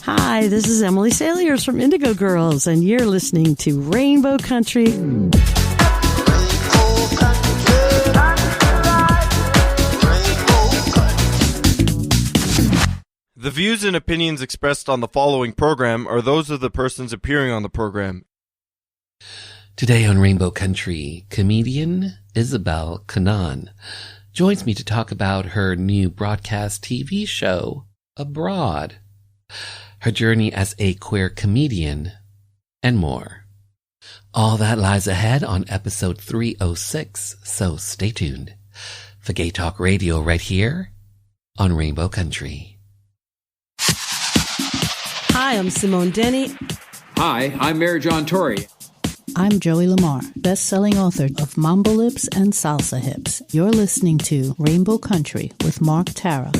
Hi, this is Emily Saliers from Indigo Girls, and you're listening to Rainbow Country. The views and opinions expressed on the following program are those of the persons appearing on the program. Today on Rainbow Country, comedian Isabelle Kanan joins me to talk about her new broadcast TV show, Abroad, her journey as a queer comedian, and more. All that lies ahead on episode 306, so stay tuned for Gay Talk Radio right here on Rainbow Country. Hi, I'm Simone Denny. Hi, I'm Mayor John Tory. I'm Joey Lamar, best-selling author of Mambo Lips and Salsa Hips. You're listening to Rainbow Country with Mark Tara.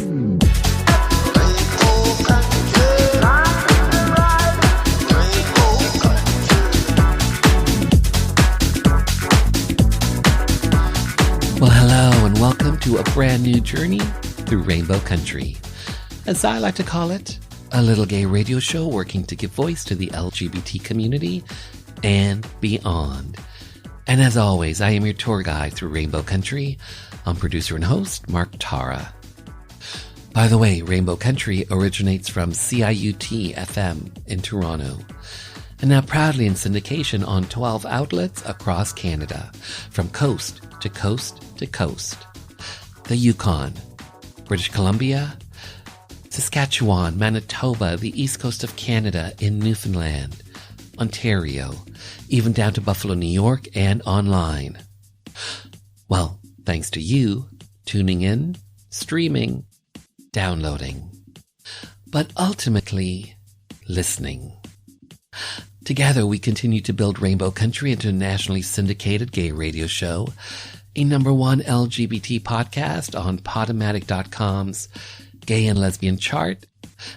Well, hello and welcome to a brand new journey through Rainbow Country. As I like to call it, a little gay radio show working to give voice to the LGBT community and beyond. And as always, I am your tour guide through Rainbow Country. I'm producer and host, Mark Tara. By the way, Rainbow Country originates from CIUT FM in Toronto, and now proudly in syndication on 12 outlets across Canada, from coast to coast to coast. The Yukon, British Columbia, Saskatchewan, Manitoba, the east coast of Canada, in Newfoundland, Ontario, even down to Buffalo, New York, and online. Well, thanks to you tuning in, streaming, downloading, but ultimately listening. Together, we continue to build Rainbow Country into a nationally syndicated gay radio show, a #1 LGBT podcast on Podomatic.com's Gay and Lesbian chart,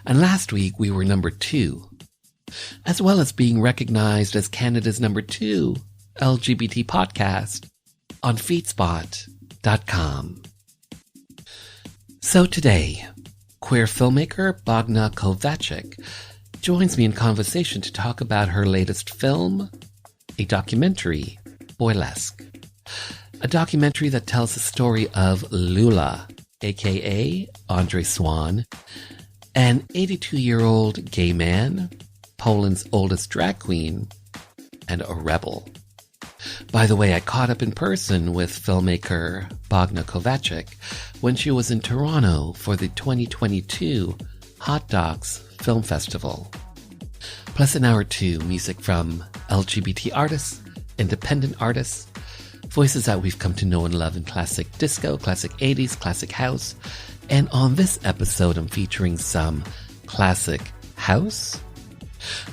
and last week we were #2, as well as being recognized as Canada's #2 LGBT podcast on Feedspot.com. So today, queer filmmaker Bogna Kovacic joins me in conversation to talk about her latest film, a documentary, Boylesque. A documentary that tells the story of LULA, aka Andre Swan, an 82-year-old gay man, Poland's oldest drag queen, and a rebel. By the way, I caught up in person with filmmaker Bogna Kovacic when she was in Toronto for the 2022 Hot Docs Film Festival. Plus an hour or two music from LGBT artists, independent artists, voices that we've come to know and love in classic disco, classic 80s, classic house, and on this episode I'm featuring some classic house,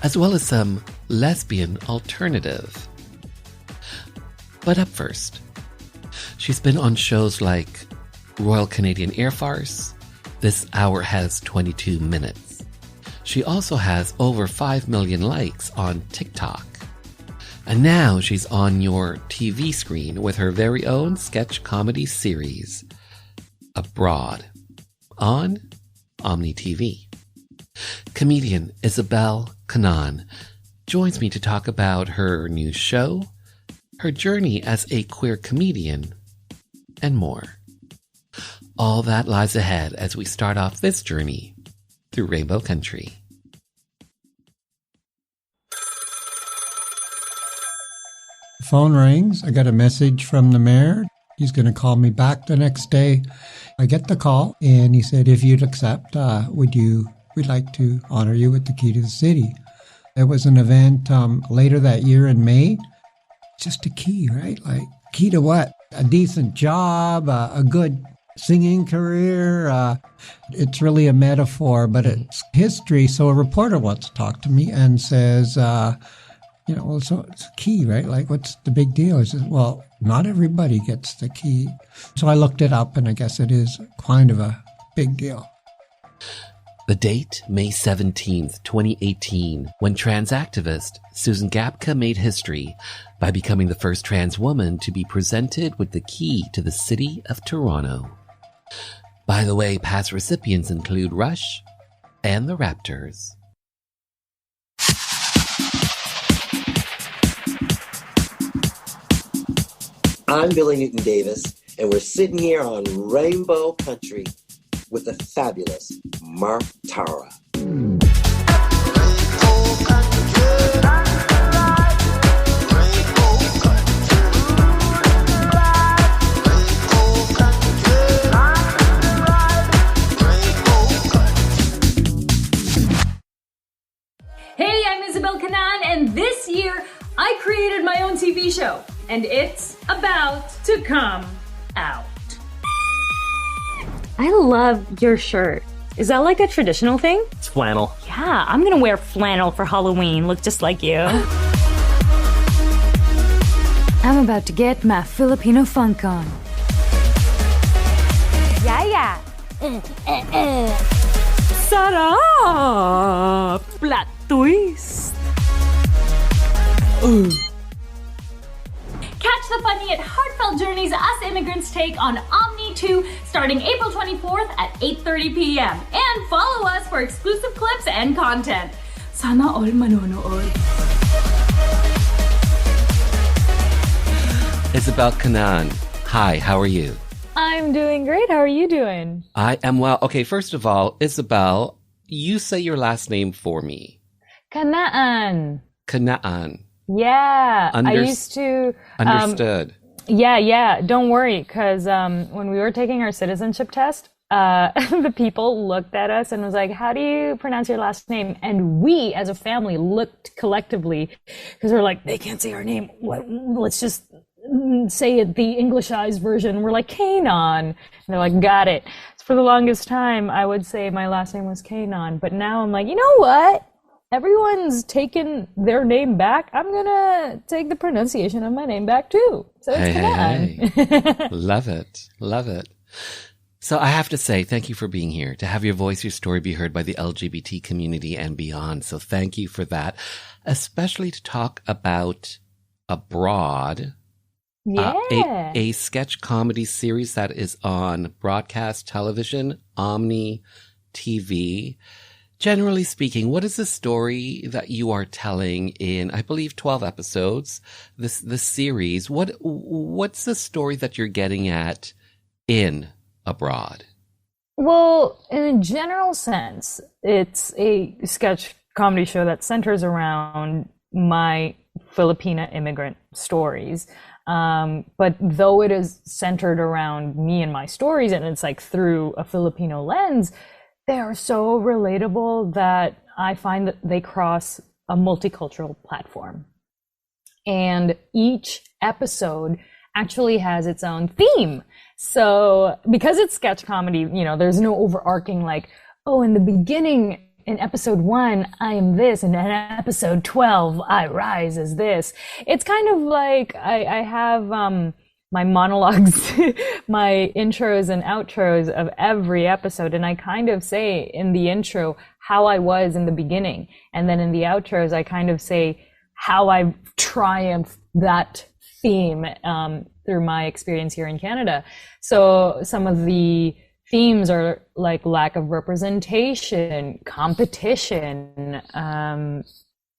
as well as some lesbian alternative. But up first, she's been on shows like Royal Canadian Air Farce, This Hour Has 22 Minutes. She also has over 5 million likes on TikTok. And now she's on your TV screen with her very own sketch comedy series, Abroad, on OMNI TV. Comedian Isabelle Kanan joins me to talk about her new show, her journey as a queer comedian, and more. All that lies ahead as we start off this journey through Rainbow Country. Phone rings. I got a message from the mayor. He's going to call me back the next day. I get the call, and he said, if you'd accept, we'd like to honor you with the key to the city. There was an event later that year in May. Just a key, right? Like, key to what? A decent job, a good singing career. It's really a metaphor, but it's history. So a reporter wants to talk to me and says, well, so it's a key, right? Like, what's the big deal? I said, well, not everybody gets the key. So I looked it up, and I guess it is kind of a big deal. The date, May 17th, 2018, when trans activist Susan Gapka made history by becoming the first trans woman to be presented with the key to the city of Toronto. By the way, past recipients include Rush and the Raptors. I'm Billy Newton Davis, and we're sitting here on Rainbow Country with the fabulous Mark Tara. Hey, I'm Isabelle Kanan, and this year I created my own TV show, and it's about to come out. I love your shirt. Is that like a traditional thing? It's flannel. Yeah, I'm gonna wear flannel for Halloween, look just like you. I'm about to get my Filipino funk on. Yeah. Sarap! Plot twist! Catch the funny at Heartfelt Journeys Us Immigrants Take on OMNI 2 starting April 24th at 8:30 p.m. And follow us for exclusive clips and content. Sana all manonood. Isabelle Kanan, hi, how are you? I'm doing great. How are you doing? I am well. Okay, first of all, Isabel, you say your last name for me. Kanaan. Kanaan. Yeah, I used to... Understood. Yeah. Don't worry, because when we were taking our citizenship test, the people looked at us and was like, how do you pronounce your last name? And we, as a family, looked collectively, because we're like, they can't say our name. Let's just say it the Englishized version. We're like, Kanaan. And they're like, got it. So for the longest time, I would say my last name was Kanaan. But now I'm like, you know what? Everyone's taken their name back. I'm going to take the pronunciation of my name back too. So it's Kanaan. Hey. Love it. So I have to say, thank you for being here, to have your voice, your story be heard by the LGBT community and beyond. So thank you for that, especially to talk about Abroad. Yeah. A sketch comedy series that is on broadcast television, OMNI TV. Generally speaking, what is the story that you are telling in, I believe, 12 episodes, this series? What's the story that you're getting at in Abroad? Well, in a general sense, it's a sketch comedy show that centers around my Filipina immigrant stories. But though it is centered around me and my stories, and it's like through a Filipino lens, they are so relatable that I find that they cross a multicultural platform. And each episode actually has its own theme. So because it's sketch comedy, there's no overarching like, oh, in the beginning, in episode 1, I am this, and in episode 12, I rise as this. It's kind of like I have my monologues, my intros and outros of every episode, and I kind of say in the intro how I was in the beginning, and then in the outros, I kind of say how I've triumphed that theme through my experience here in Canada. So some of the themes are like lack of representation, competition,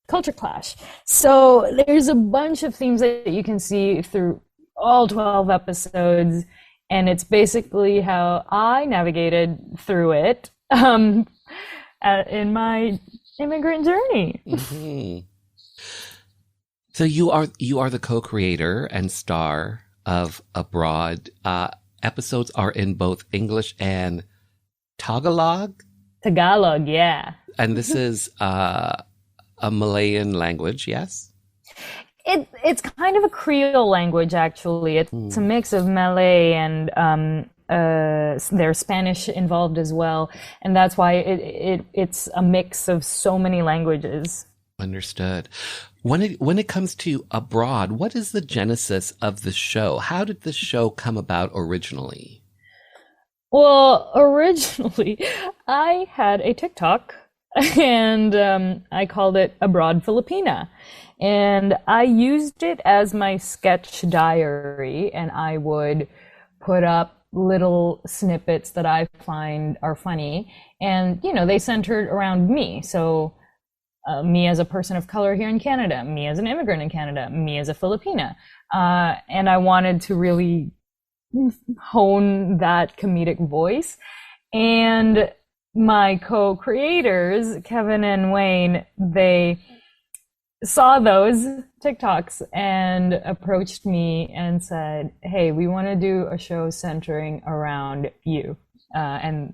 culture clash. So there's a bunch of themes that you can see through all 12 episodes, and it's basically how I navigated through it in my immigrant journey. Mm-hmm. So you are the co-creator and star of Abroad. Episodes are in both English and Tagalog? Tagalog, yeah. And this is a Malayan language, yes? It's kind of a Creole language, actually. It's a mix of Malay and there's Spanish involved as well. And that's why it's a mix of so many languages. Understood. When it comes to Abroad, what is the genesis of the show? How did the show come about originally? Well, originally, I had a TikTok, and I called it Abroad Filipina. And I used it as my sketch diary, and I would put up little snippets that I find are funny. And, they centered around me. So me as a person of color here in Canada, me as an immigrant in Canada, me as a Filipina, And I wanted to really hone that comedic voice. And my co-creators, Kevin and Wayne, they saw those TikToks and approached me and said, hey, we want to do a show centering around you. And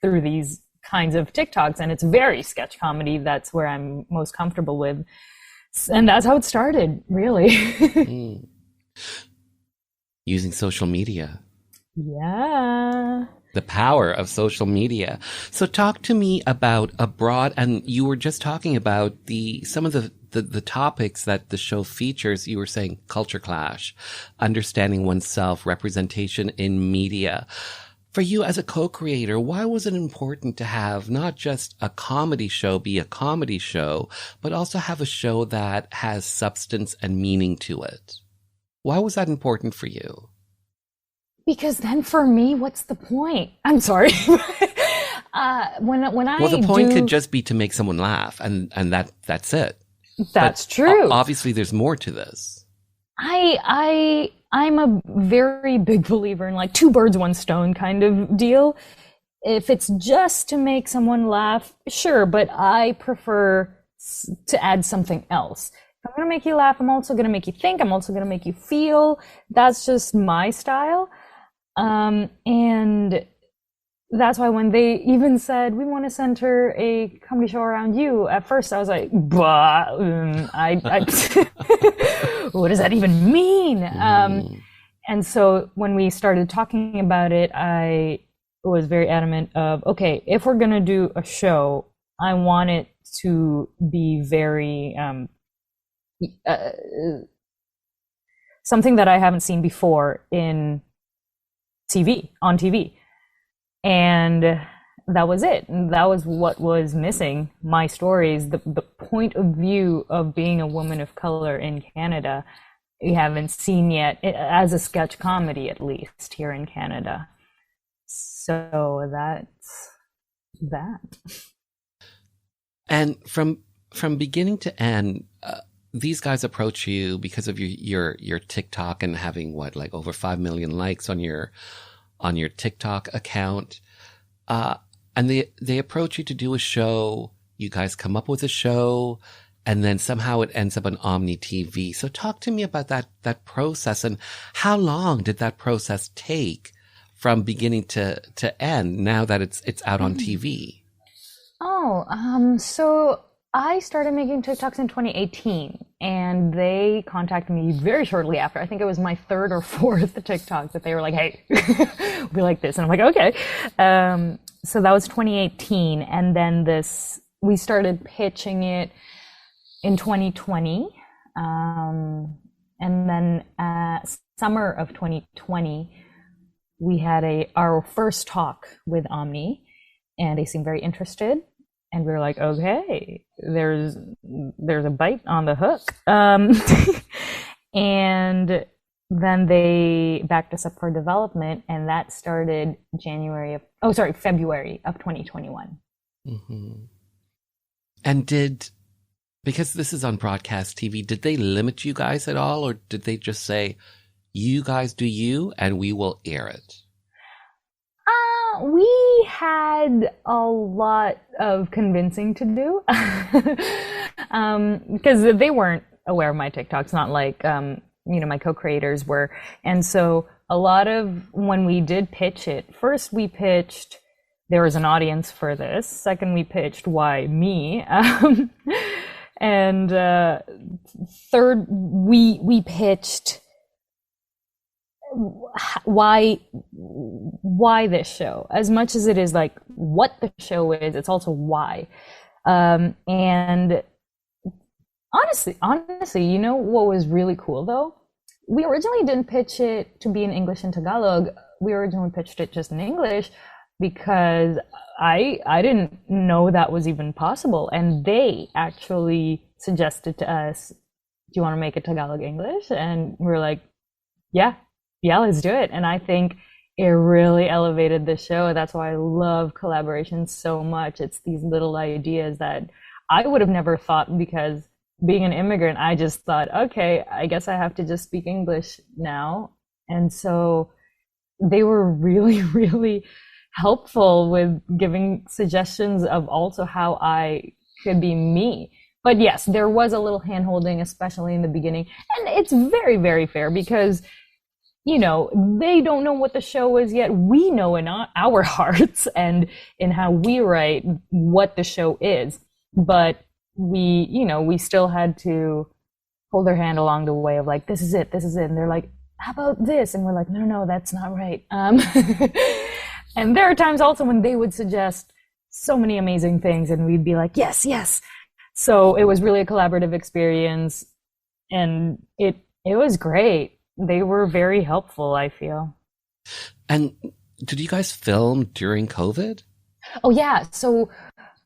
through these kinds of TikToks, and it's very sketch comedy. That's where I'm most comfortable with. And that's how it started, really. Using social media. Yeah. The power of social media. So talk to me about abroad, and you were just talking about some of the topics that the show features. You were saying culture clash, understanding oneself, representation in media. For you as a co-creator, why was it important to have not just a comedy show be a comedy show, but also have a show that has substance and meaning to it? Why was that important for you? Because then for me, what's the point? I'm sorry. Well, the point could just be to make someone laugh, and that's it. That's true. Obviously, there's more to this. I'm a very big believer in like two birds, one stone kind of deal. If it's just to make someone laugh, sure, but I prefer to add something else. If I'm going to make you laugh, I'm also going to make you think. I'm also going to make you feel. That's just my style. And that's why when they even said, we want to center a comedy show around you, at first I was like, bah, what does that even mean? And so when we started talking about it, I was very adamant of, okay, if we're going to do a show, I want it to be very, something that I haven't seen before on TV. And that was it. And that was what was missing. My stories, the point of view of being a woman of color in Canada, we haven't seen yet, as a sketch comedy, at least here in Canada. So that's that. And from beginning to end, these guys approach you because of your TikTok and having over 5 million likes on your TikTok account. And they approach you to do a show. You guys come up with a show, and then somehow it ends up on OMNI TV. So talk to me about that process, and how long did that process take from beginning to end now that it's out on TV? So I started making TikToks in 2018, and they contacted me very shortly after. I think it was my third or fourth TikTok that they were like, hey, we like this. And I'm like, okay. So that was 2018. And then we started pitching it in 2020. And then summer of 2020, we had our first talk with OMNI, and they seemed very interested. And we were like, okay, there's a bite on the hook. And then they backed us up for development, and that started February of 2021. Mm-hmm. And because this is on broadcast TV, did they limit you guys at all, or did they just say, you guys do you, and we will air it? We had a lot of convincing to do because they weren't aware of my TikToks, not like, my co-creators were. And so a lot of when we did pitch it, first we pitched, there was an audience for this. Second, we pitched, why me? And third, we pitched, why this show? As much as it is like what the show is, it's also why. And honestly, what was really cool though? We originally didn't pitch it to be in English and Tagalog. We originally pitched it just in English because I didn't know that was even possible. And they actually suggested to us, do you want to make it Tagalog English? And we were like, yeah, let's do it. And I think it really elevated the show. That's why I love collaboration so much. It's these little ideas that I would have never thought, because being an immigrant, I just thought, okay, I guess I have to just speak English now. And so they were really, really helpful with giving suggestions of also how I could be me. But yes, there was a little hand-holding, especially in the beginning. And it's very, very fair because, you know, they don't know what the show is yet. We know in our hearts and in how we write what the show is. But we still had to hold their hand along the way of like, this is it. And they're like, how about this? And we're like, no, that's not right. And there are times also when they would suggest so many amazing things and we'd be like, yes. So it was really a collaborative experience and it was great. They were very helpful, I feel. And did you guys film during COVID? Oh yeah. So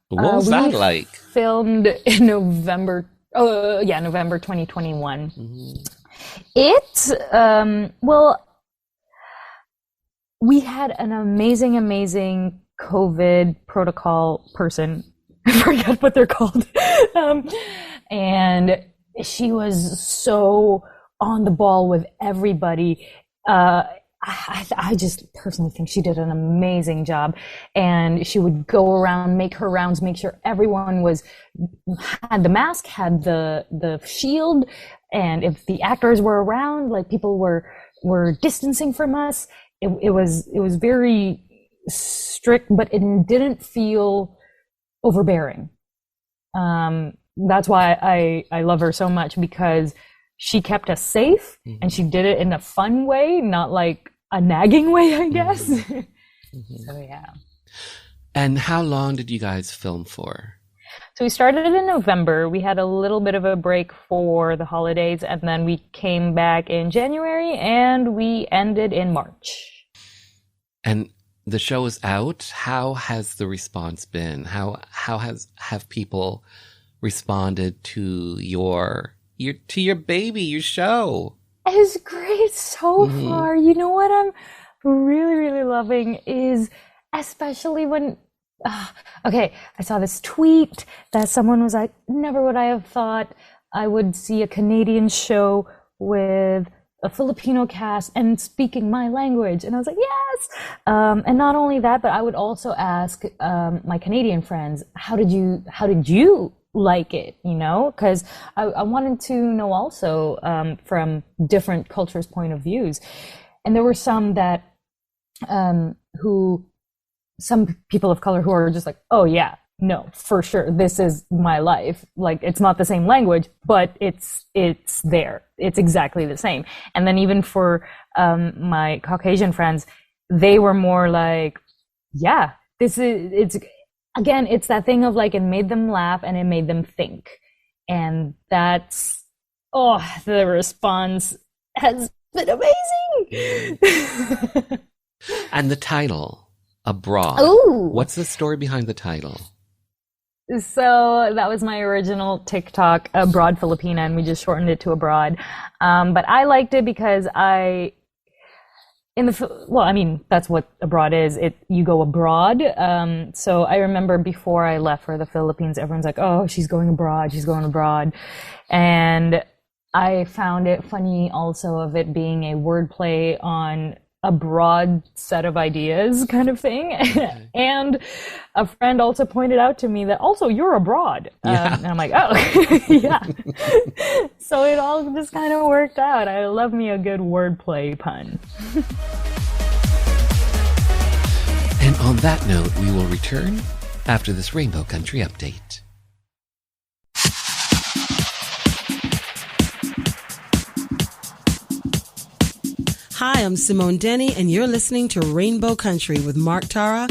what was that like? Filmed in November 2021. Mm-hmm. We had an amazing COVID protocol person. I forget what they're called. And she was so on the ball with everybody. I just personally think she did an amazing job, and she would go around, make her rounds, make sure everyone had the mask, had the shield, and if the actors were around, like people were distancing from us. It was very strict, but it didn't feel overbearing. That's why I love her so much, because she kept us safe, mm-hmm. and she did it in a fun way, not like a nagging way, I guess. Mm-hmm. So yeah. And how long did you guys film for? So we started in November. We had a little bit of a break for the holidays, and then we came back in January, and we ended in March. And the show is out. How has the response been? How have people responded to your baby, your show? It's great so mm-hmm. far. You know what I'm really, really loving is, especially when, I saw this tweet that someone was like, never would I have thought I would see a Canadian show with a Filipino cast and speaking my language. And I was like, yes. And not only that, but I would also ask my Canadian friends, how did you like it, you know? Because I wanted to know also from different cultures' point of views. And there were some that some people of color who are just like, oh yeah, no, for sure, this is my life. Like, it's not the same language, but it's there. It's exactly the same. And then even for my Caucasian friends, they were more like, yeah, it's that thing of like, it made them laugh and it made them think. And that's, the response has been amazing. And the title, Abroad. Ooh. What's the story behind the title? So that was my original TikTok, Abroad Filipina, and we just shortened it to Abroad. But I liked it because that's what abroad is. You go abroad. So I remember before I left for the Philippines, everyone's like, oh, she's going abroad. And I found it funny also of it being a wordplay on a broad set of ideas kind of thing. Okay. And a friend also pointed out to me that also you're abroad. Yeah. And I'm like, oh, yeah. So it all just kind of worked out. I love me a good wordplay pun. And on that note, we will return after this Rainbow Country update. Hi, I'm Simone Denny, and you're listening to Rainbow Country with Mark Tara.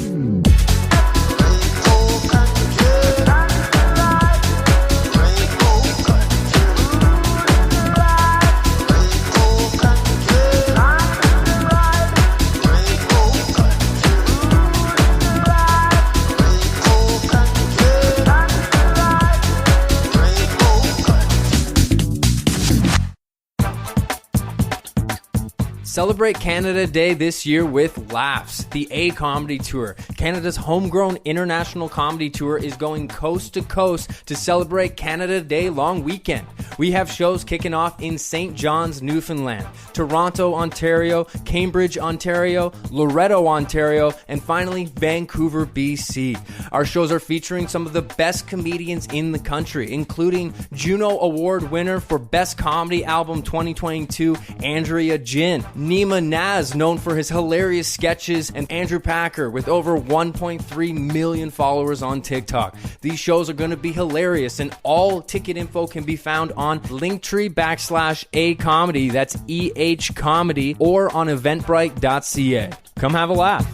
Celebrate Canada Day this year with Laughs, the A Comedy Tour. Canada's homegrown international comedy tour is going coast to coast to celebrate Canada Day long weekend. We have shows kicking off in St. John's, Newfoundland, Toronto, Ontario, Cambridge, Ontario, Loretto, Ontario, and finally Vancouver, BC. Our shows are featuring some of the best comedians in the country, including Juno Award winner for Best Comedy Album 2022, Andrea Jin, Nima Naz, known for his hilarious sketches, and Andrew Packer with over 1.3 million followers on TikTok. These shows are going to be hilarious, and all ticket info can be found on Linktree/A Comedy, that's EH Comedy, or on eventbrite.ca. Come have a laugh.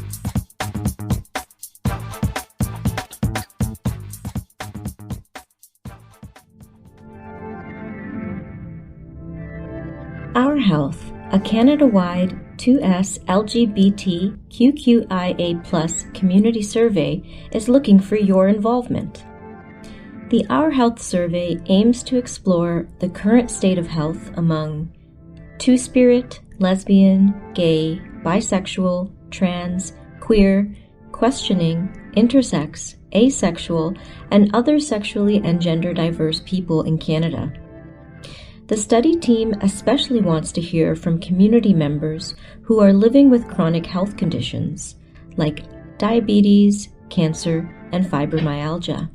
Our Health, a Canada-wide 2S LGBT QQIA+ community survey, is looking for your involvement. The Our Health survey aims to explore the current state of health among two-spirit, lesbian, gay, bisexual, trans, queer, questioning, intersex, asexual, and other sexually and gender diverse people in Canada. The study team especially wants to hear from community members who are living with chronic health conditions like diabetes, cancer, and fibromyalgia.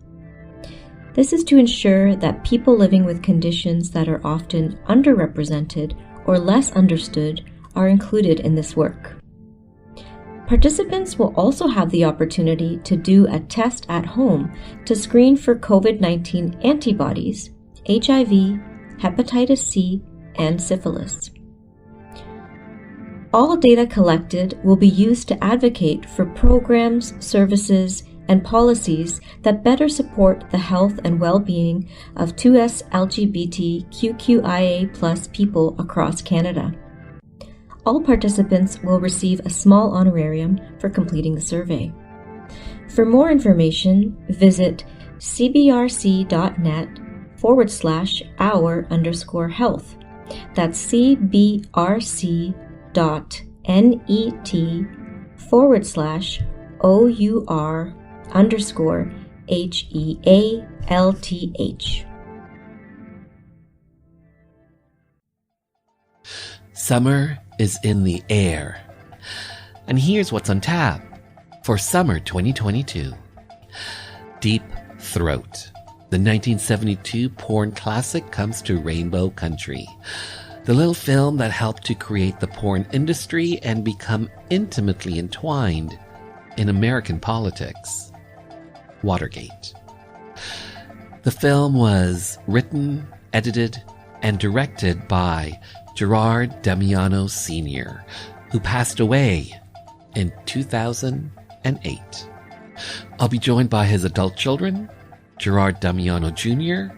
This is to ensure that people living with conditions that are often underrepresented or less understood are included in this work. Participants will also have the opportunity to do a test at home to screen for COVID-19 antibodies, HIV, hepatitis C, and syphilis. All data collected will be used to advocate for programs, services, and policies that better support the health and well-being of 2S LGBT QQIA+ people across Canada. All participants will receive a small honorarium for completing the survey. For more information, visit cbrc.net/our_health. That's cbrc.net/our_HEALTH. Summer is in the air. And here's what's on tap for summer 2022. Deep Throat. The 1972 porn classic comes to Rainbow Country. The little film that helped to create the porn industry and become intimately entwined in American politics. Watergate. The film was written, edited, and directed by Gerard Damiano Sr., who passed away in 2008. I'll be joined by his adult children, Gerard Damiano Jr.,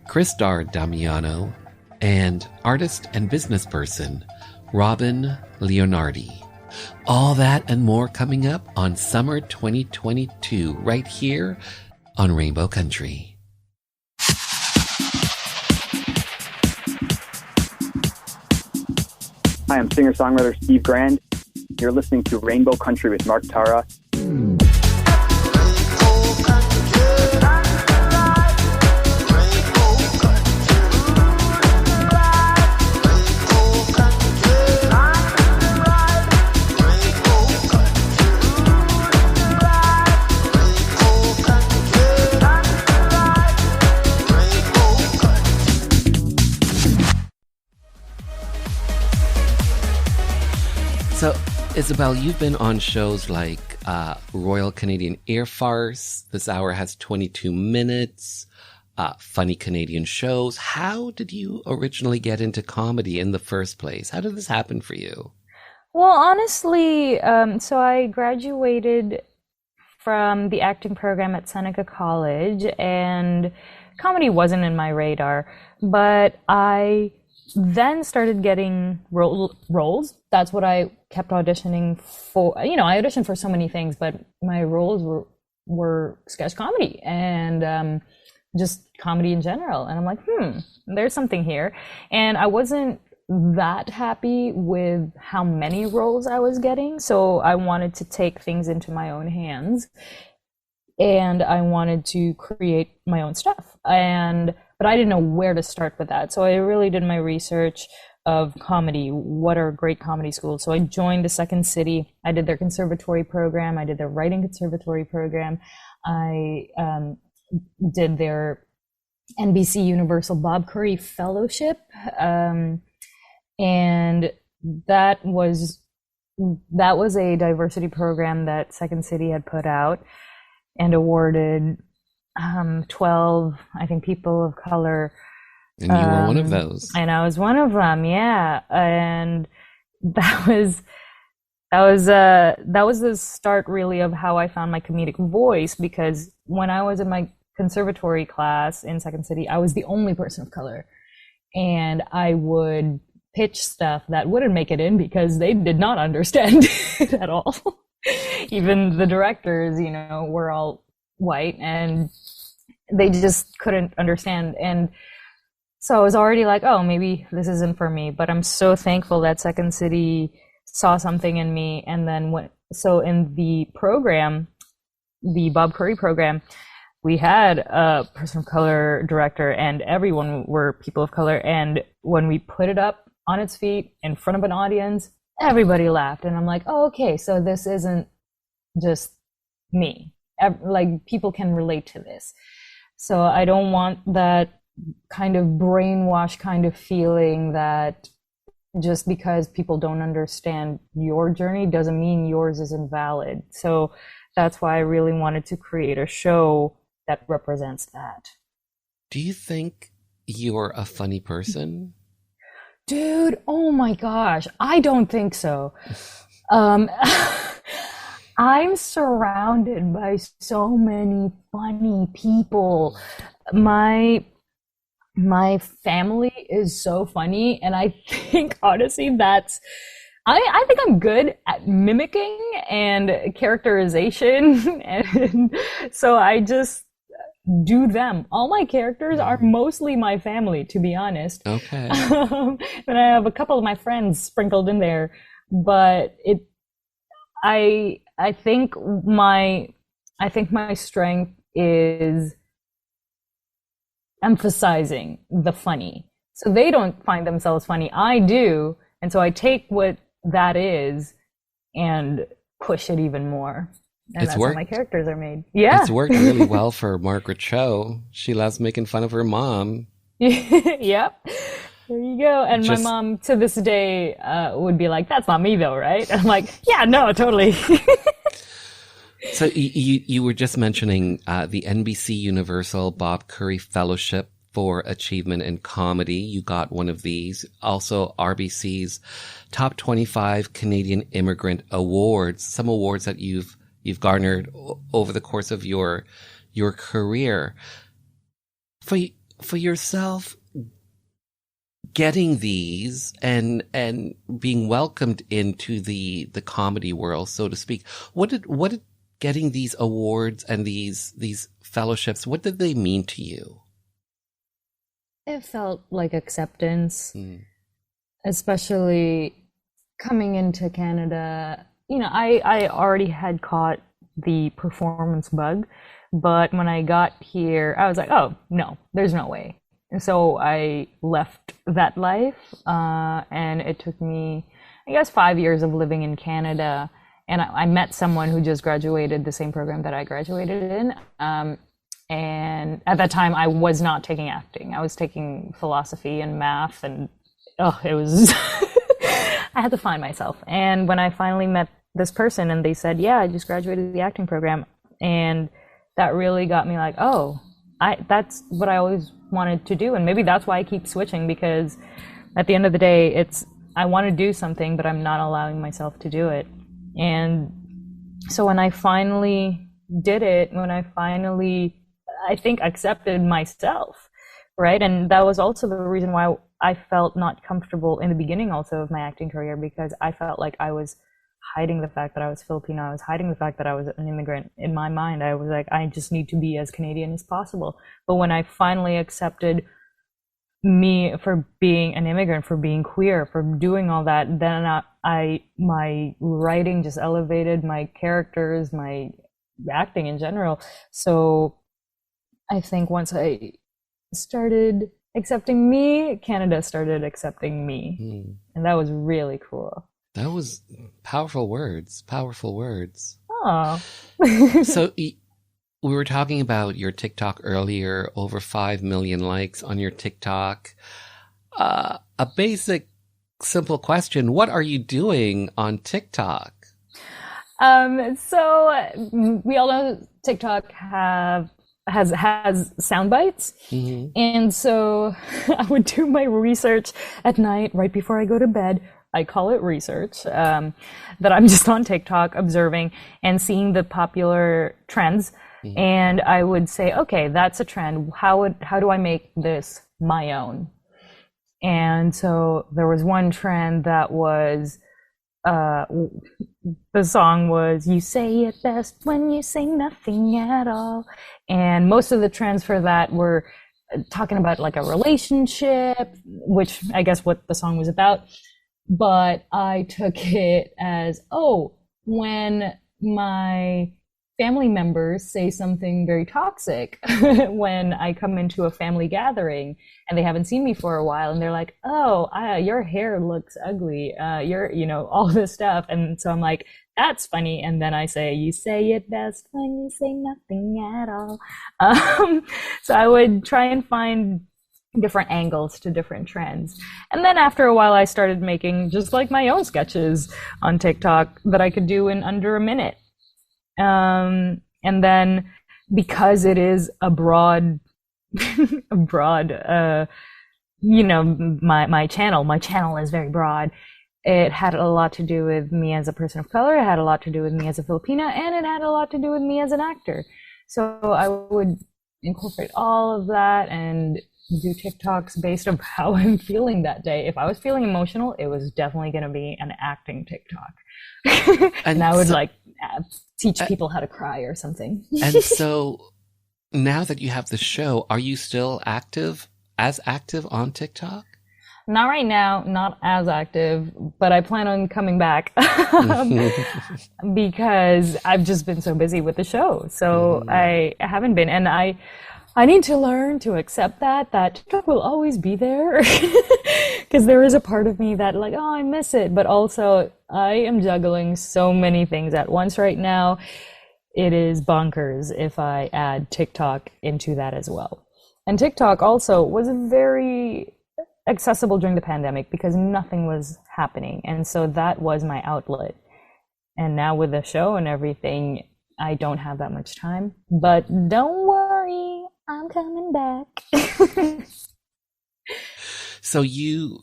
Christar Damiano, and artist and business person, Robin Leonardi. All that and more coming up on Summer 2022, right here on Rainbow Country. Hi, I'm singer-songwriter Steve Grand. You're listening to Rainbow Country with Mark Tara. So, Isabel, you've been on shows like Royal Canadian Air Farce, This Hour Has 22 Minutes, Funny Canadian Shows. How did you originally get into comedy in the first place? How did this happen for you? Well, honestly, so I graduated from the acting program at Seneca College, and comedy wasn't in my radar, but I then started getting roles. That's what I kept auditioning for. You know, I auditioned for so many things, but my roles were sketch comedy and just comedy in general. And I'm like, there's something here. And I wasn't that happy with how many roles I was getting. So I wanted to take things into my own hands, and I wanted to create my own stuff. But I didn't know where to start with that. So I really did my research of comedy. What are great comedy schools? So I joined the Second City. I did their conservatory program. I did their writing conservatory program. I did their NBC Universal Bob Curry Fellowship. And that was a diversity program that Second City had put out and awarded 12, I think, people of color. And you were one of those. And I was one of them, yeah. And that was the start, really, of how I found my comedic voice, because when I was in my conservatory class in Second City, I was the only person of color. And I would pitch stuff that wouldn't make it in because they did not understand it at all. Even the directors, were all white, and they just couldn't understand. And so I was already like, oh, maybe this isn't for me. But I'm so thankful that Second City saw something in me. And then so in the program, the Bob Curry program, we had a person of color director, and everyone were people of color. And when we put it up on its feet in front of an audience, everybody laughed. And I'm like, oh, okay, so this isn't just me. Like, people can relate to this. So I don't want that kind of brainwash kind of feeling that just because people don't understand your journey doesn't mean yours isn't valid. So that's why I really wanted to create a show that represents that. Do you think you're a funny person? Dude, oh my gosh, I don't think so. I'm surrounded by so many funny people. My family is so funny, and I think, honestly, I think I'm good at mimicking and characterization, and so I just do them. All my characters are mostly my family, to be honest. Okay. And I have a couple of my friends sprinkled in there, but I think my strength is emphasizing the funny. So they don't find themselves funny. I do. And so I take what that is and push it even more. And that's how my characters are made. Yeah. It's worked really well for Margaret Cho. She loves making fun of her mom. Yep. There you go. And my mom, to this day, would be like, that's not me though, right? I'm like, yeah, no, totally. So you were just mentioning the NBC Universal Bob Curry Fellowship for Achievement in Comedy. You got one of these. Also RBC's Top 25 Canadian Immigrant Awards, some awards that you've garnered over the course of your career. For yourself, getting these and being welcomed into the comedy world, so to speak, what did getting these awards and these fellowships, what did they mean to you? It felt like acceptance, especially coming into Canada. I already had caught the performance bug, but when I got here, I was like, oh, no, there's no way. And so I left that life, and it took me, I guess, 5 years of living in Canada. And I met someone who just graduated the same program that I graduated in. And at that time, I was not taking acting. I was taking philosophy and math, and it was, I had to find myself. And when I finally met this person and they said, yeah, I just graduated the acting program. And that really got me like, that's what I always wanted to do. And maybe that's why I keep switching, because at the end of the day, I want to do something, but I'm not allowing myself to do it. And so when I finally did it, I think, accepted myself, right? And that was also the reason why I felt not comfortable in the beginning also of my acting career, because I felt like I was hiding the fact that I was Filipino. I was hiding the fact that I was an immigrant. In my mind, I was like, I just need to be as Canadian as possible. But when I finally accepted me for being an immigrant, for being queer, for doing all that, then my writing just elevated my characters, my acting in general. So I think once I started accepting me, Canada started accepting me. And that was really cool. That was powerful words. Oh. So we were talking about your TikTok earlier, over 5 million likes on your TikTok. A basic, simple question. What are you doing on TikTok? So we all know TikTok has sound bites. And so I would do my research at night right before I go to bed. I call it research, that I'm just on TikTok observing and seeing the popular trends. And I would say, okay, that's a trend. How do I make this my own? And so there was one trend that was, the song was, you say it best when you say nothing at all. And most of the trends for that were talking about like a relationship, which I guess what the song was about. But I took it as, when my family members say something very toxic when I come into a family gathering and they haven't seen me for a while and they're like, your hair looks ugly, all this stuff. And so I'm like, that's funny. And then I say, you say it best when you say nothing at all. So I would try and find different angles to different trends. And then after a while, I started making just like my own sketches on TikTok that I could do in under a minute. And then because it is a broad, my channel is very broad. It had a lot to do with me as a person of color. It had a lot to do with me as a Filipina, and it had a lot to do with me as an actor. So I would incorporate all of that and do TikToks based on how I'm feeling that day. If I was feeling emotional, it was definitely going to be an acting TikTok. And I would teach people how to cry or something. And so now that you have the show, are you still active on TikTok? Not right now, not as active, but I plan on coming back because I've just been so busy with the show. So I haven't been, and I need to learn to accept that TikTok will always be there because there is a part of me that I miss it, but also I am juggling so many things at once right now. It is bonkers if I add TikTok into that as well. And TikTok also was very accessible during the pandemic because nothing was happening. And so that was my outlet. And now with the show and everything, I don't have that much time, but don't worry, I'm coming back. So you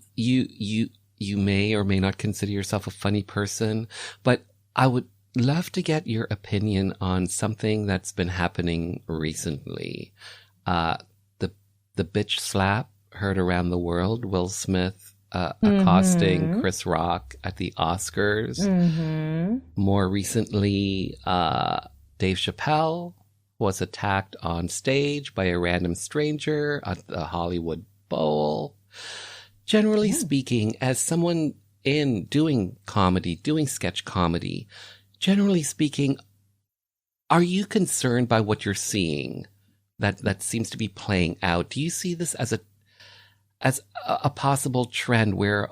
may or may not consider yourself a funny person, but I would love to get your opinion on something that's been happening recently. The bitch slap heard around the world. Will Smith accosting Chris Rock at the Oscars. More recently, Dave Chappelle was attacked on stage by a random stranger at the Hollywood Bowl. Generally speaking, as someone in doing comedy, doing sketch comedy, generally speaking, are you concerned by what you're seeing that seems to be playing out? Do you see this as a possible trend where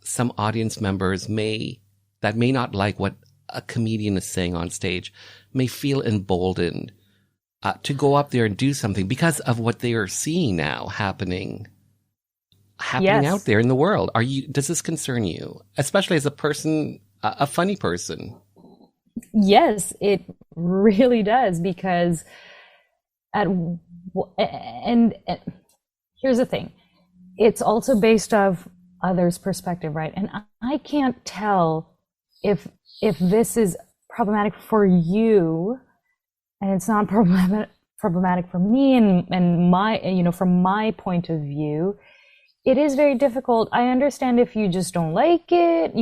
some audience members may not like what a comedian is saying on stage, may feel emboldened to go up there and do something because of what they are seeing now happening out there in the world? Does this concern you, especially as a person, a funny person? Yes, it really does, because and here's the thing. It's also based off others' perspective, right? And I can't tell if this is problematic for you, and it's not problematic for me, and my, from my point of view, it is very difficult. I understand if you just don't like it,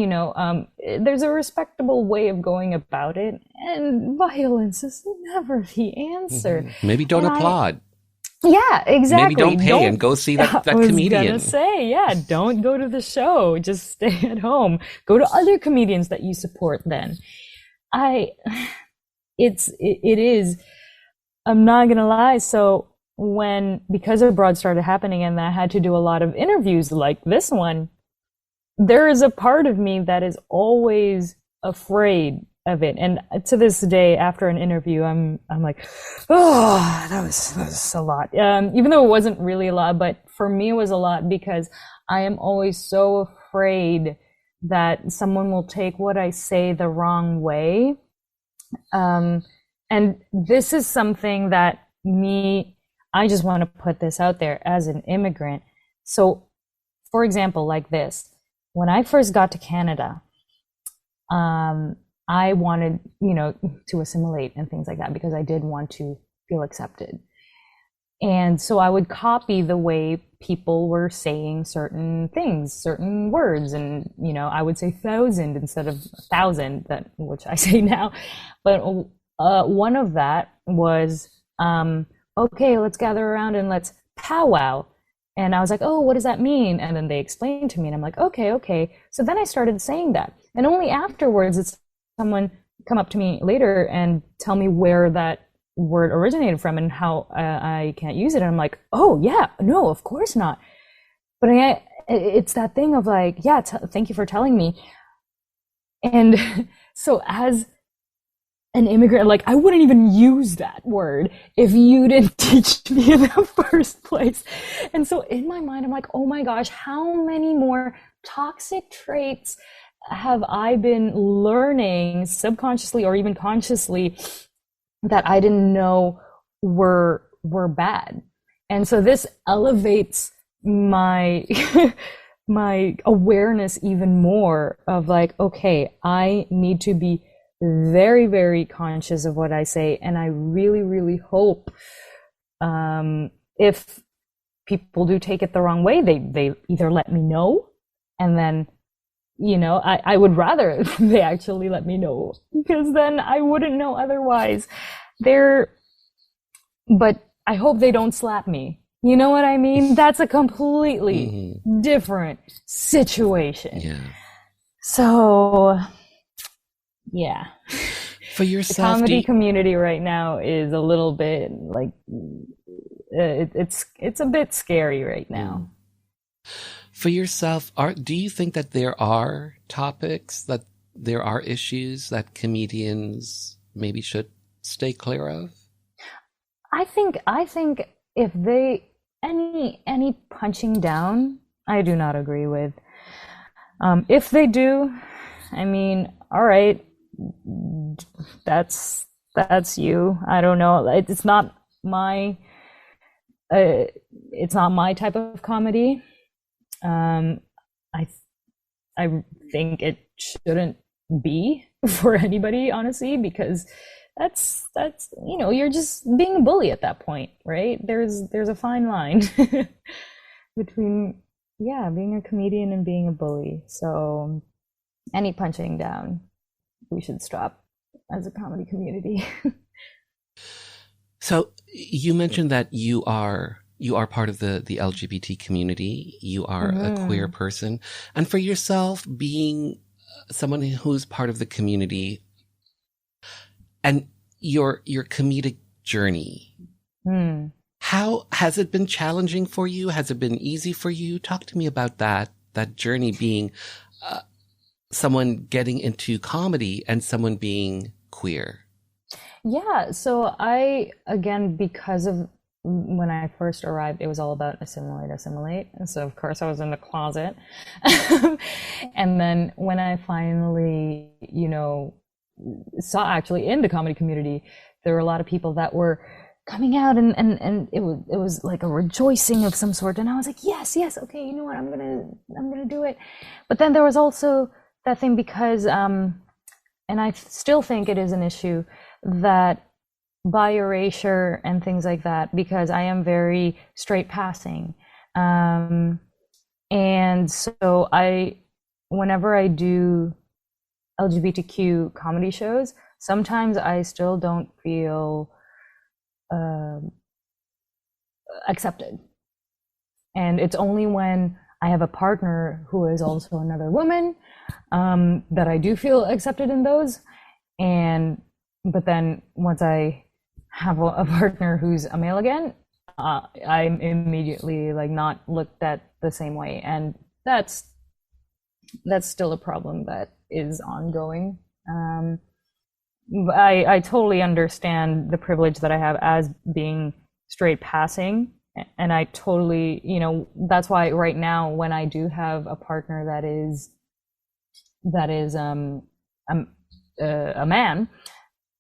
there's a respectable way of going about it, and violence is never the answer. Maybe don't applaud. Yeah, exactly. Maybe don't pay and go see that comedian. I was gonna say, yeah, don't go to the show. Just stay at home. Go to other comedians that you support then. It is, I'm not gonna lie. So because Abroad started happening and I had to do a lot of interviews like this one, there is a part of me that is always afraid of it. And to this day, after an interview, I'm like, oh, that was a lot. Even though it wasn't really a lot, but for me it was a lot because I am always so afraid that someone will take what I say the wrong way. And this is something that I just want to put this out there as an immigrant. So, for example, like this, when I first got to Canada, I wanted, to assimilate and things like that because I did want to feel accepted. And so I would copy the way people were saying certain things, certain words. And, I would say 1,000 instead of 1,000, which I say now. But one of that was, okay, let's gather around and let's powwow. And I was like, oh, what does that mean? And then they explained to me and I'm like, okay. So then I started saying that. And only afterwards, it's someone come up to me later and tell me where that word originated from and how I can't use it. And I'm like, oh yeah, no, of course not. But it's that thing of like, yeah, thank you for telling me. And so as an immigrant, like I wouldn't even use that word if you didn't teach me in the first place. And so in my mind, I'm like, oh my gosh, how many more toxic traits have I been learning subconsciously or even consciously that I didn't know were bad? And so this elevates my my awareness even more of like, okay, I need to be very, very conscious of what I say. And I really, really hope if people do take it the wrong way, they either let me know, and then I would rather they actually let me know, because then I wouldn't know otherwise. But I hope they don't slap me. You know what I mean? That's a completely different situation. Yeah. So, yeah. For yourself, the comedy community right now is a little bit like, it's a bit scary right now. For yourself, do you think that there are topics, that there are issues that comedians maybe should stay clear of? I think if they any punching down, I do not agree with. If they do, I mean, all right, that's you. I don't know. It's not my type of comedy. I think it shouldn't be for anybody, honestly, because that's you're just being a bully at that point, right? There's a fine line between being a comedian and being a bully. So any punching down, we should stop as a comedy community. So you mentioned that you are part of the LGBT community. You are a queer person. And for yourself, being someone who's part of the community and your comedic journey, how has it been challenging for you? Has it been easy for you? Talk to me about that journey, being someone getting into comedy and someone being queer. Yeah. So because of when I first arrived, it was all about assimilate. And so of course I was in the closet. And then when I finally, saw actually in the comedy community, there were a lot of people that were coming out and it was like a rejoicing of some sort. And I was like, yes, okay, you know what, I'm gonna do it. But then there was also that thing because, and I still think it is an issue, that by erasure and things like that, because I am very straight passing. And so whenever I do LGBTQ comedy shows, sometimes I still don't feel accepted. And it's only when I have a partner who is also another woman that I do feel accepted in those. But then once I have a partner who's a male again, I'm immediately like not looked at the same way. And that's still a problem that is ongoing. I totally understand the privilege that I have as being straight passing. And I totally, that's why right now when I do have a partner that is a man,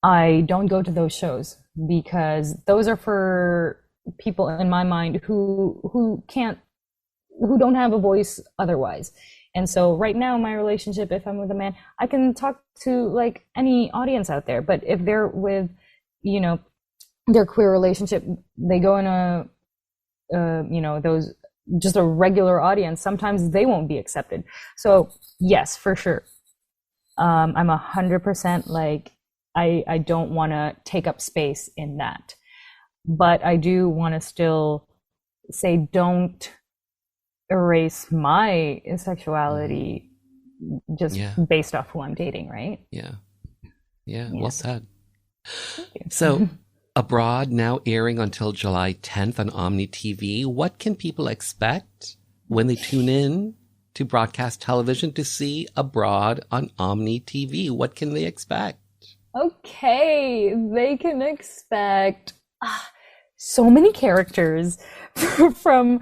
I don't go to those shows because those are for people in my mind who don't have a voice otherwise. And so right now my relationship, if I'm with a man, I can talk to like any audience out there. But if they're with, their queer relationship, they go in a those just a regular audience, sometimes they won't be accepted. So yes, for sure. I'm 100% like, I don't want to take up space in that, but I do want to still say, don't erase my sexuality just based off who I'm dating, right? Yeah. Well said. So Abroad, now airing until July 10th on OMNI TV. What can people expect when they tune in to broadcast television to see Abroad on OMNI TV? What can they expect? Okay, they can expect so many characters from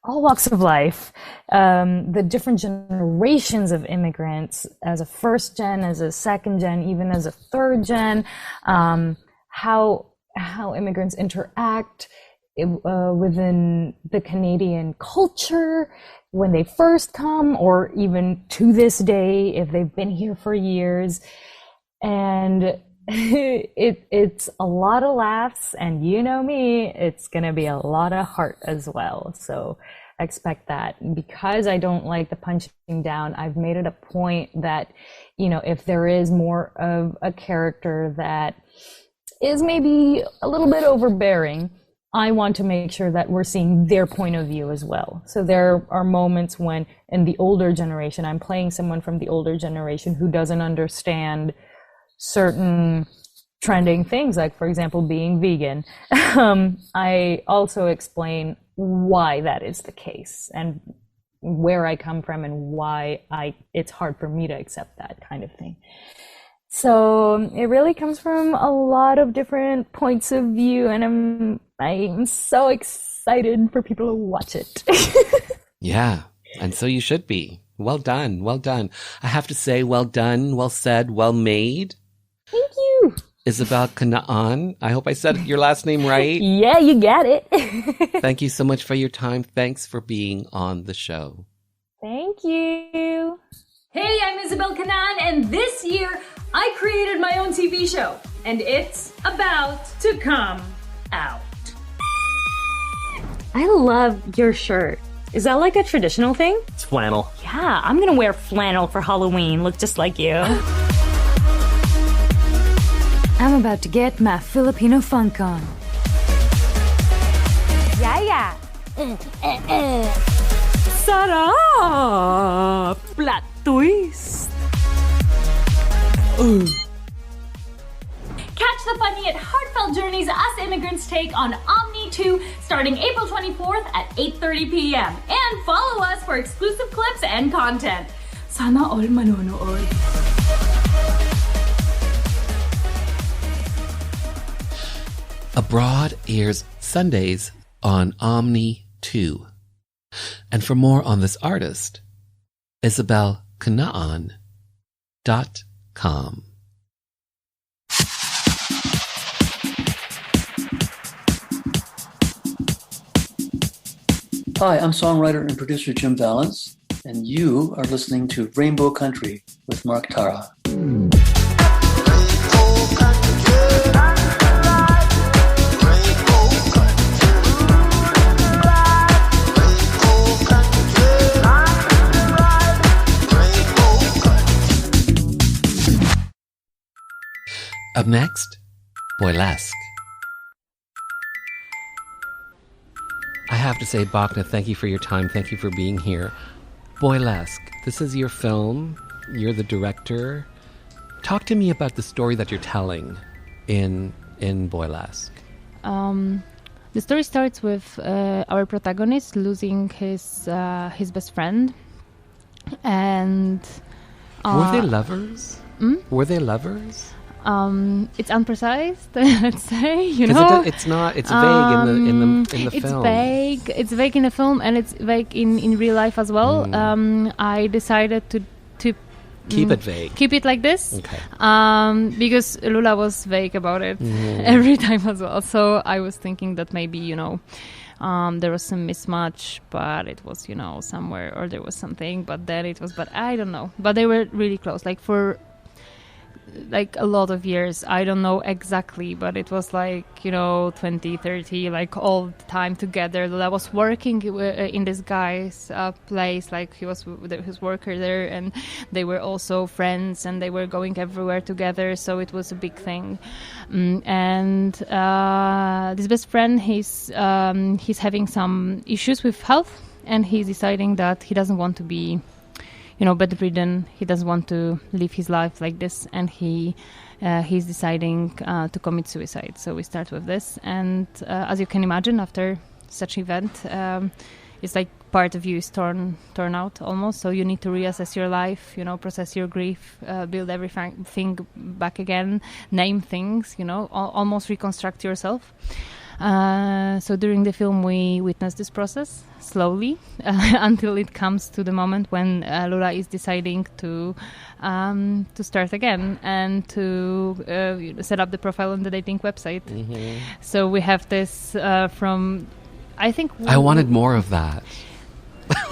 all walks of life, the different generations of immigrants, as a first gen, as a second gen, even as a third gen, how immigrants interact within the Canadian culture when they first come, or even to this day if they've been here for years. And it's a lot of laughs, and you know me, it's gonna be a lot of heart as well. So expect that. Because I don't like the punching down, I've made it a point that, if there is more of a character that is maybe a little bit overbearing, I want to make sure that we're seeing their point of view as well. So there are moments when in the older generation, I'm playing someone from the older generation who doesn't understand certain trending things, like, for example, being vegan. I also explain why that is the case and where I come from and why it's hard for me to accept that kind of thing. So it really comes from a lot of different points of view, and I'm so excited for people to watch it. Yeah, and so you should be. Well done, well done. I have to say, well done, well said, well made. Thank you. Isabelle Kanan. I hope I said your last name right. Yeah, you got it. Thank you so much for your time. Thanks for being on the show. Thank you. Hey, I'm Isabelle Kanan, and this year I created my own TV show, and it's about to come out. I love your shirt. Is that like a traditional thing? It's flannel. Yeah, I'm gonna wear flannel for Halloween, look just like you. I'm about to get my Filipino funk on. Yeah. Sarap! Plot twist! Catch the funny and heartfelt journeys us immigrants take on OMNI 2 starting April 24th at 8:30 p.m. And follow us for exclusive clips and content. Sana all manonood. Abroad airs Sundays on OMNI 2. And for more on this artist, IsabelleKanaan.com. Hi, I'm songwriter and producer Jim Valance, and you are listening to Rainbow Country with Mark Tara. Up next, Boylesque. have to say, Bogna, thank you for your time. Thank you for being here. Boylesque, this is your film. You're the director. Talk to me about the story that you're telling in Boylesque. The story starts with our protagonist losing his best friend, and were they lovers? Were they lovers? It's unprecise, let's say. It's not. It's vague in the film. It's vague in the film, and it's vague in real life as well. I decided to keep it vague. Keep it like this. Okay. Because Lula was vague about it every time as well. So I was thinking that maybe, there was some mismatch, but it was, somewhere, or there was something, but then it was, but I don't know. But they were really close, for a lot of years. I don't know exactly, but it was 20, 30, all the time together. I was working in this guy's place, he was his worker there, and they were also friends, and they were going everywhere together, so it was a big thing. And this best friend, he's having some issues with health, and he's deciding that he doesn't want to be bedridden. He doesn't want to live his life like this, and he's deciding to commit suicide. So we start with this, and as you can imagine, after such event, it's part of you is torn out almost. So you need to reassess your life, process your grief, build everything back again, name things, almost reconstruct yourself. So during the film, we witness this process slowly until it comes to the moment when Lula is deciding to start again and to set up the profile on the dating website. Mm-hmm. So we have this from, I think... I wanted more of that.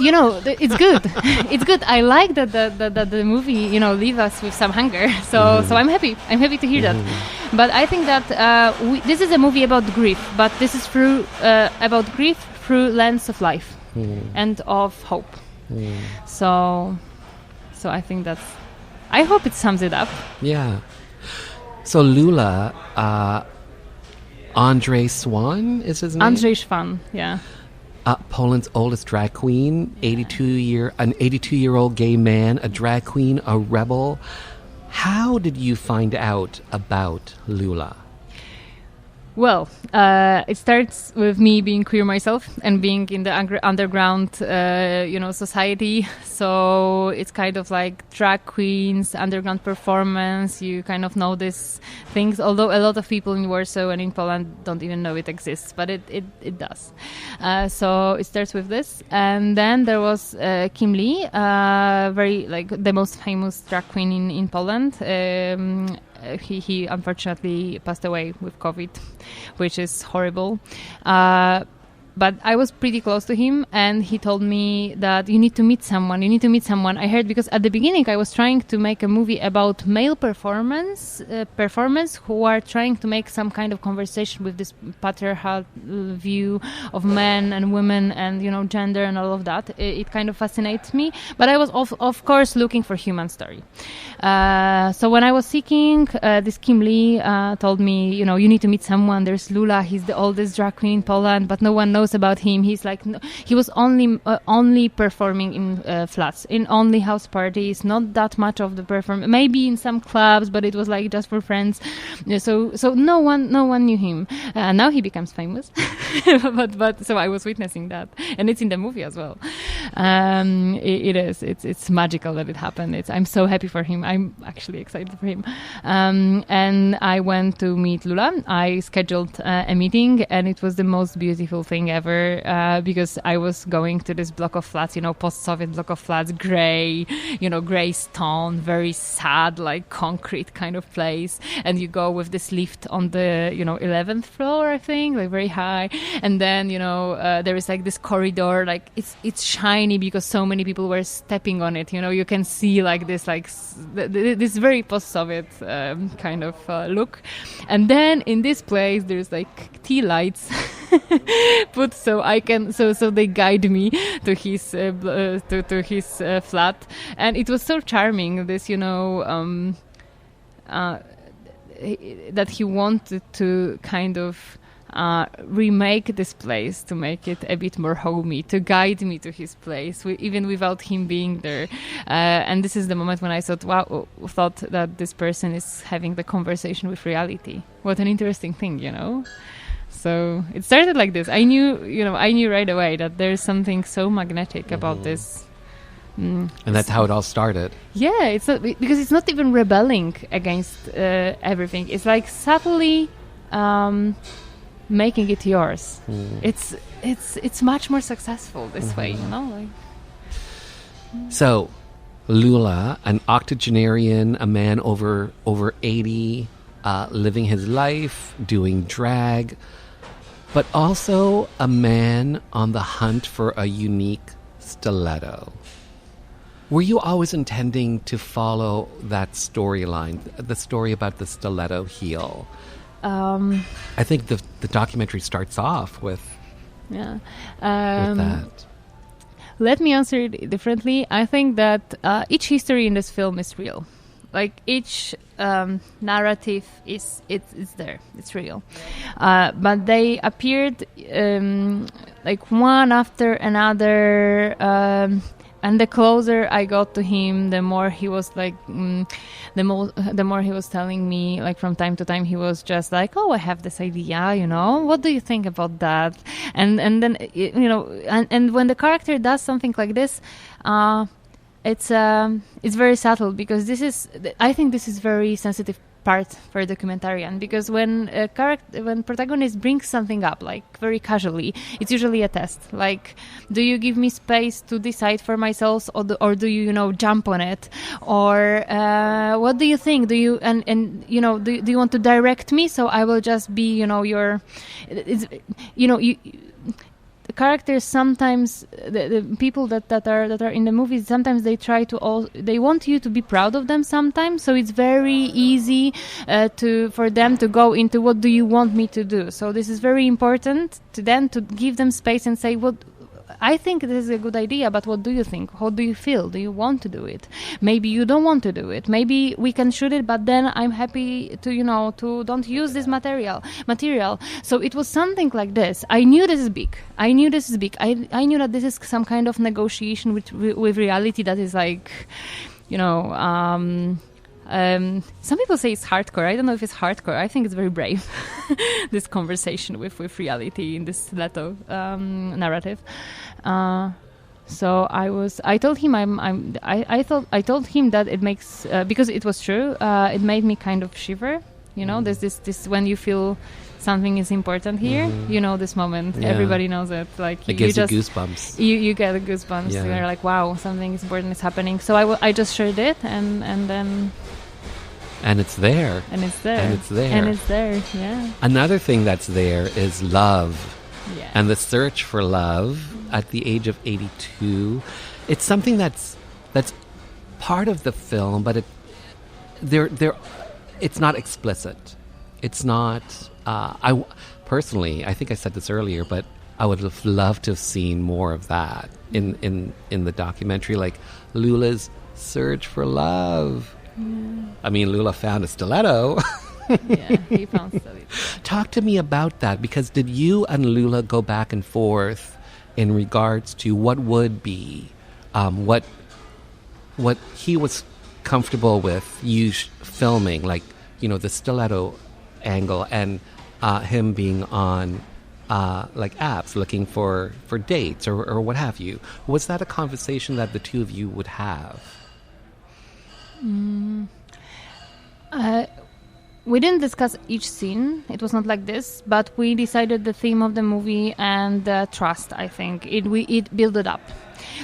It's good. It's good. I like that the movie, leave us with some hunger. So I'm happy. I'm happy to hear that. But I think that this is a movie about grief, but this is about grief through lens of life and of hope. So I think I hope it sums it up. Yeah. So Lula, Andrzej Swan is his name? Andrzej Swan, yeah. Poland's oldest drag queen, an 82-year-old gay man, a drag queen, a rebel. How did you find out about Lula? Well, it starts with me being queer myself and being in the underground, society. So it's kind of like drag queens, underground performance. You kind of know these things, although a lot of people in Warsaw and in Poland don't even know it exists, but it does. So it starts with this. And then there was Kim Lee, very the most famous drag queen in Poland. He unfortunately passed away with COVID, which is horrible. But I was pretty close to him, and he told me that you need to meet someone. I heard, because at the beginning I was trying to make a movie about male performers who are trying to make some kind of conversation with this patriarchal view of men and women and, gender and all of that. It kind of fascinates me. But I was, of course, looking for human story. So when I was seeking, this Kim Lee told me, you need to meet someone. There's Lula. He's the oldest drag queen in Poland, but no one knows about him. He's he was only performing in flats, in only house parties, not that much of the performance, maybe in some clubs, but it was just for friends. So no one knew him. Now he becomes famous, but so I was witnessing that, and it's in the movie as well. It's magical that it happened. I'm so happy for him. I'm actually excited for him. And I went to meet Lula. I scheduled a meeting, and it was the most beautiful thing ever, because I was going to this block of flats, post-Soviet block of flats, gray stone, very sad, concrete kind of place. And you go with this lift on the, 11th floor, I think, very high. And then, there is this corridor, it's shiny because so many people were stepping on it. You can see this very post-Soviet kind of look. And then in this place, there's tea lights put so they guide me to his to his flat, and it was so charming. This that he wanted to kind of remake this place to make it a bit more homey, to guide me to his place, even without him being there. And this is the moment when I thought that this person is having the conversation with reality. What an interesting thing, you know? So it started like this. I knew right away that there's something so magnetic about this. And that's how it all started. Yeah, it's not, because it's not even rebelling against everything. It's like subtly making it yours. It's much more successful this way, you know. Like. So, LULA, an octogenarian, a man over 80, living his life, doing drag, but also a man on the hunt for a unique stiletto. Were you always intending to follow that storyline, the story about the stiletto heel? I think the documentary starts off with that. Let me answer it differently. I think that each history in this film is real. Like each narrative is there. It's real. But they appeared like one after another. And the closer I got to him, the more he was like, the more he was telling me, like from time to time, he was just like, "Oh, I have this idea, you know. What do you think about that?" And then you know, and when the character does something like this, it's very subtle, because I think this is very sensitive part for a documentarian, because when protagonist brings something up like very casually, it's usually a test. Like, do you give me space to decide for myself, or do you jump on it, or what do you think? Do you and you know do you want to direct me, so I will just be your the characters sometimes, the people that are in the movies, sometimes they try to they want you to be proud of them sometimes, so it's very easy for them to go into what do you want me to do. So this is very important to them, to give them space and say, what I think this is a good idea, but what do you think? How do you feel? Do you want to do it? Maybe you don't want to do it. Maybe we can shoot it, but then I'm happy to don't use this material. So it was something like this. I knew this is big. I knew that this is some kind of negotiation with reality that is like, some people say it's hardcore. I don't know if it's hardcore. I think it's very brave, this conversation with reality in this stiletto narrative. So I told him I told him that it makes because it was true. It made me kind of shiver. There's this when you feel something is important here. This moment. Yeah. Everybody knows it. Like it gives you goosebumps. You get the goosebumps. Yeah. You're like, wow, something is important is happening. So I just shared it, and then. And it's there. And it's there. And it's there. And it's there, yeah. Another thing that's there is love. Yeah. And the search for love at the age of 82. It's something that's part of the film, but it's not explicit. It's not... I personally, I think I said this earlier, but I would have loved to have seen more of that in the documentary, like Lula's search for love. Yeah. I mean, Lula found a stiletto. Yeah, he found a stiletto. Talk to me about that, because did you and Lula go back and forth in regards to what would be, what he was comfortable with you filming, like, the stiletto angle, and him being on like apps looking for dates or what have you? Was that a conversation that the two of you would have? We didn't discuss each scene. It was not like this, but we decided the theme of the movie and trust. I think it built it up.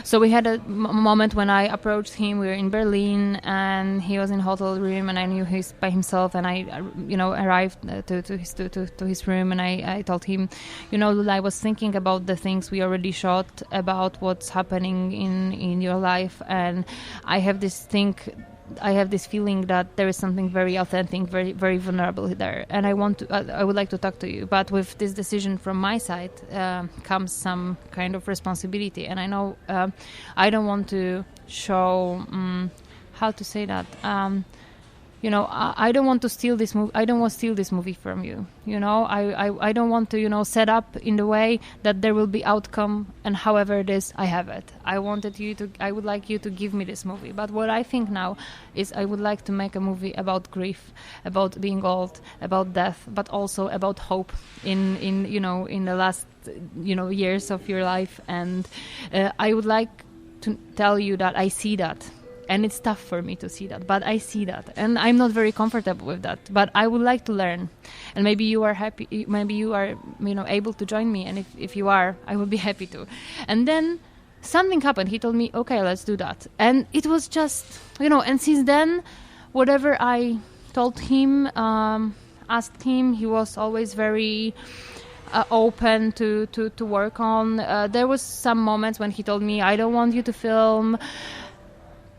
So we had a moment when I approached him. We were in Berlin, and he was in a hotel room, and I knew he's by himself. And I, arrived to his room, and I told him, Lula, I was thinking about the things we already shot, about what's happening in your life, and I have this feeling that there is something very authentic, very, very vulnerable there, and I would like to talk to you. But with this decision from my side comes some kind of responsibility, and I know I don't want to show how to say that. I don't want to steal this movie. I don't want to steal this movie from you. I don't want to, set up in the way that there will be outcome, and however it is, I have it. I would like you to give me this movie. But what I think now is I would like to make a movie about grief, about being old, about death, but also about hope in the last, years of your life. And I would like to tell you that I see that. And it's tough for me to see that, but I see that, and I'm not very comfortable with that. But I would like to learn, and maybe you are happy. Maybe you are, able to join me. And if you are, I will be happy to. And then something happened. He told me, "Okay, let's do that." And it was just, And since then, whatever I told him, asked him, he was always very open to work on. There was some moments when he told me, "I don't want you to film."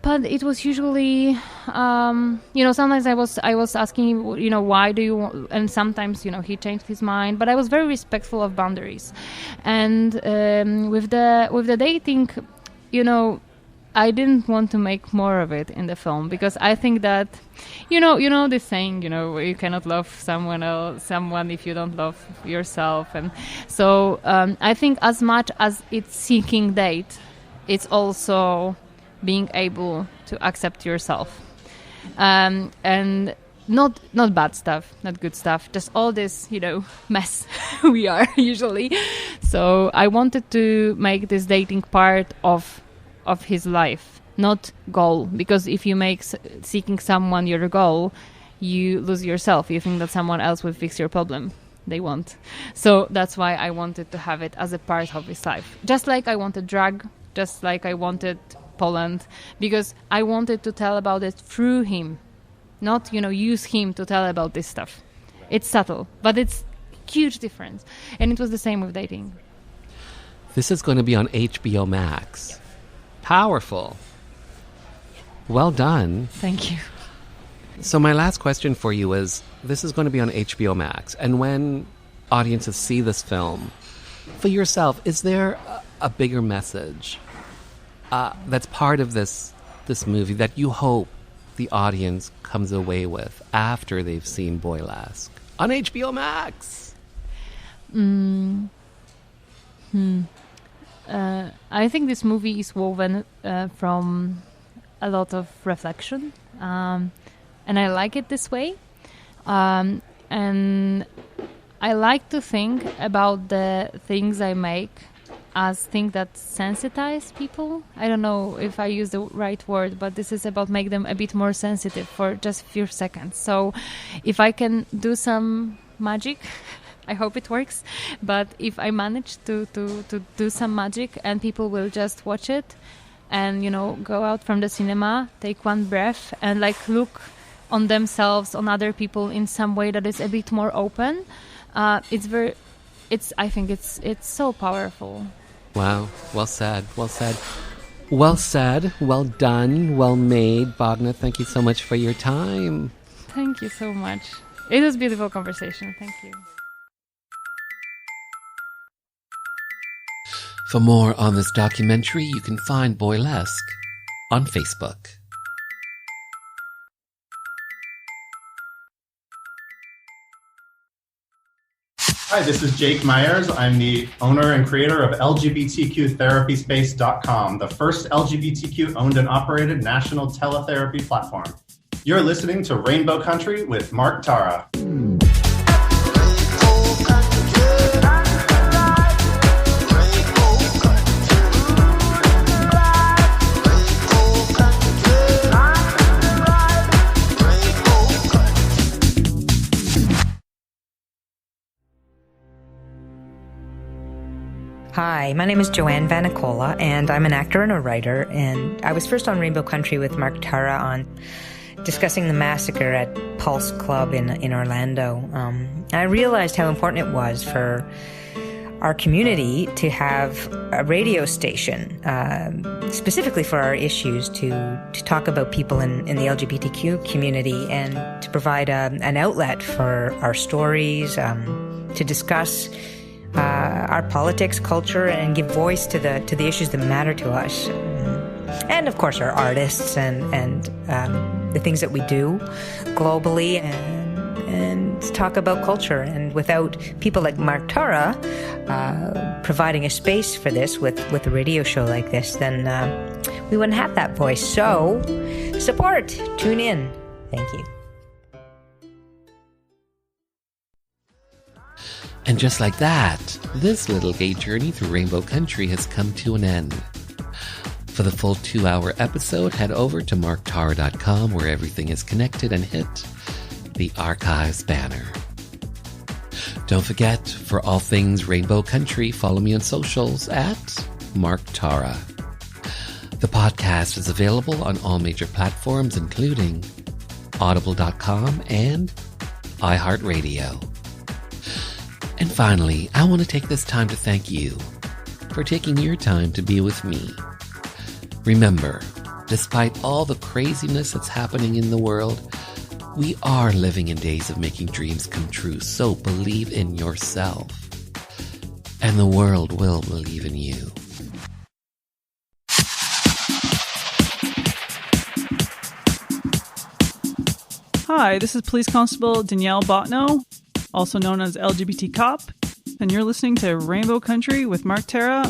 But it was usually, sometimes I was asking him, why do you want, and sometimes, he changed his mind. But I was very respectful of boundaries. And with the dating, I didn't want to make more of it in the film, because I think that, this saying, you cannot love someone if you don't love yourself. And so I think as much as it's seeking date, it's also being able to accept yourself, and not bad stuff, not good stuff, just all this mess we are usually. So I wanted to make this dating part of his life, not goal, because if you make seeking someone your goal, you lose yourself. You think that someone else will fix your problem. They won't. So that's why I wanted to have it as a part of his life, just like I wanted drag, just like I wanted Poland, because I wanted to tell about it through him, not use him to tell about this stuff. It's subtle, but it's huge difference. And it was the same with dating. This is going to be on HBO Max. Powerful. Well done. Thank you. So my last question for you is, this is going to be on HBO Max, and when audiences see this film, for yourself, is there a bigger message that's part of this movie that you hope the audience comes away with after they've seen Boylesque on HBO Max? I think this movie is woven from a lot of reflection, and I like it this way. And I like to think about the things I make as things that sensitize people. I don't know if I use the right word, but this is about make them a bit more sensitive for just a few seconds. So if I can do some magic, I hope it works. But if I manage to do some magic and people will just watch it and, go out from the cinema, take one breath and look on themselves, on other people in some way that is a bit more open, I think it's so powerful. Wow. Well said. Well said. Well said. Well done. Well made. Bogna, thank you so much for your time. Thank you so much. It was a beautiful conversation. Thank you. For more on this documentary, you can find Boylesque on Facebook. Hi, this is Jake Myers. I'm the owner and creator of LGBTQTherapyspace.com, the first LGBTQ owned and operated national teletherapy platform. You're listening to Rainbow Country with Mark Tara. Hi, my name is Joanne Vanicola, and I'm an actor and a writer, and I was first on Rainbow Country with Mark Tara on discussing the massacre at Pulse Club in Orlando. I realized how important it was for our community to have a radio station, specifically for our issues, to talk about people in the LGBTQ community and to provide an outlet for our stories, to discuss our politics, culture, and give voice to the issues that matter to us. And of course our artists and the things that we do globally and talk about culture. And without people like Mark Tara providing a space for this with a radio show like this, then we wouldn't have that voice. So support, tune in. Thank you. And just like that, this little gay journey through Rainbow Country has come to an end. For the full 2-hour episode, head over to marktara.com where everything is connected and hit the archives banner. Don't forget, for all things Rainbow Country, follow me on socials at Mark Tara. The podcast is available on all major platforms, including audible.com and iHeartRadio. And finally, I want to take this time to thank you for taking your time to be with me. Remember, despite all the craziness that's happening in the world, we are living in days of making dreams come true, so believe in yourself. And the world will believe in you. Hi, this is Police Constable Danielle Bogna, also known as LGBT Cop, and you're listening to Rainbow Country with Mark Tara.